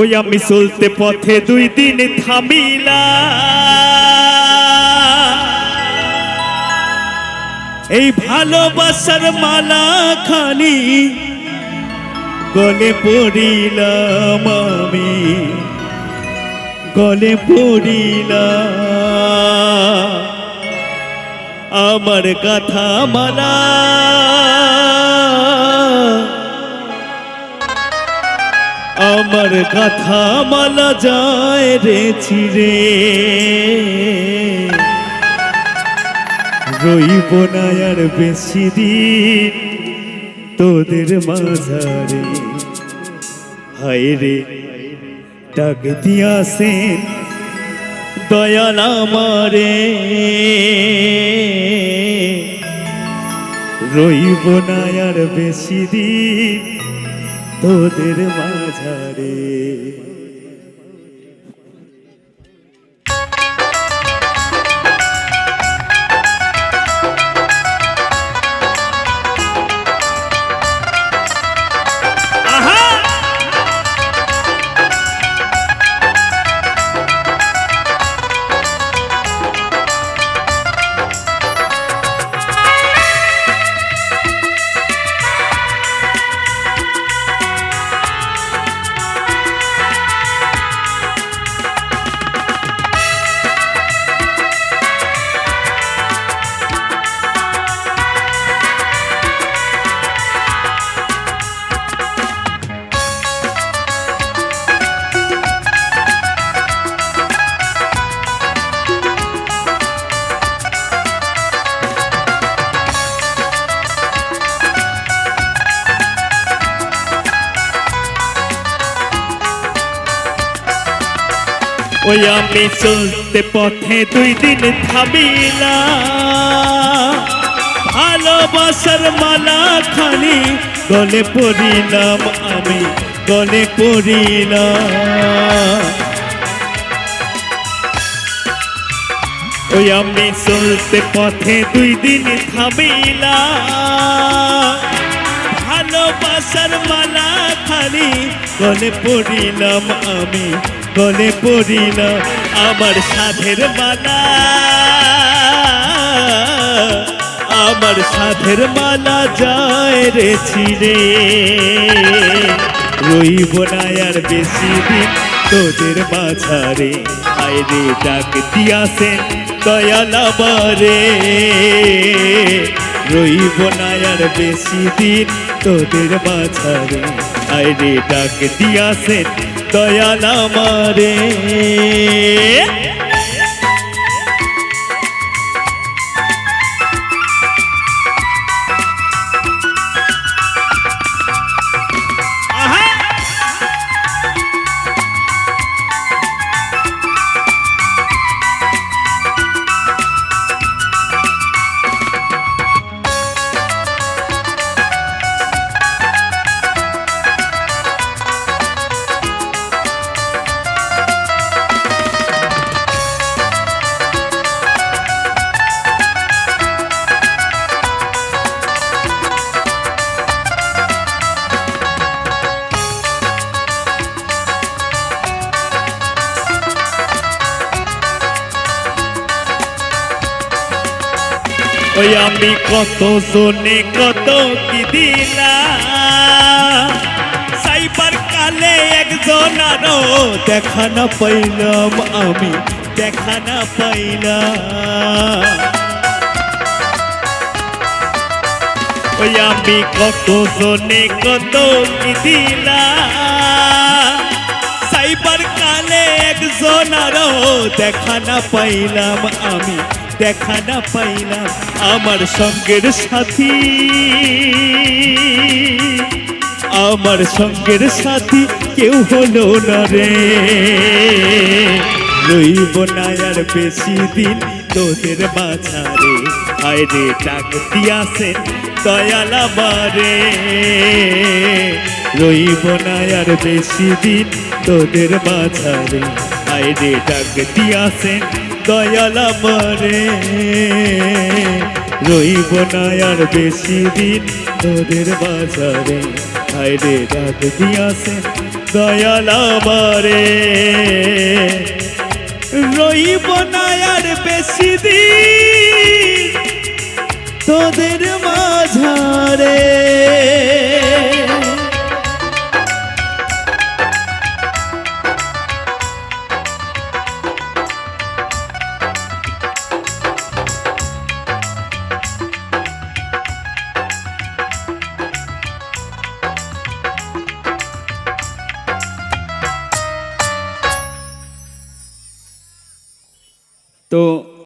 ওই আমি চলতে পথে 2 দিন থামিলা, এই ভালোবাসার মালা খানি গলে পড়িলাম আমি, গলে পড়িলাম আমার কথা মালা, আমার কথা মালা যায় রে ছিড়ে, রইব না আর বেশি দিন তোদের মাঝারে। হায় রে ডাক দিয়াছেন দয়াল আমারে, রইব না আর বেশি দিন তোদের মাঝারে। ওই আমি চলতে পথে 2 দিন থামিলা, ভালোবাসার মালা খানি গলে পড়িলাম আমি, গলে পড়িলাম। ওই আমি চলতে পথে 2 দিন থামিলা, ভালোবাসার মালা খানি গলে পড়িলাম আমি, গলে পড়িলাম আমার সাধের মালা, আমার সাধের মালা যায় রে ছিড়ে, রইব না আর বেশি দিন তোদের মাঝারে। হায় রে ডাক দিয়াছেন দয়াল আমারে, রইব না আর বেশি দিন তোদের মাঝারে। হায় রে ডাক দিয়াছেন দয়াল আমারে। ওই আমি কত জনে কত কি দিলাম, সাইবার কালে একজন আরো দেখা না পাইলাম আমি, দেখা না পাইলাম। ওই আমি কত জনে কত কি দিলাম, সাইবার কালে একজন আরো দেখা না পাইলাম আমি, দেখা না পাইলাম আমার সঙ্গের সাথী, আমার সঙ্গের সাথী কেউ হলো না রে, রইব না আর বেশি দিন তোদের মাঝারে। হায় রে ডাক দিয়াছেন দয়াল আমারে, রইব না আর বেশি দিন তোদের মাঝারে। হায় রে ডাক দিয়াছেন দয়াল আমারে, রইব না আর বেশি দিন তোদের বাজারে। হায় রে ডাক দিয়াছেন দয়াল আমারে রইব না আর বেশি দিন তোদের মাঝারে। তো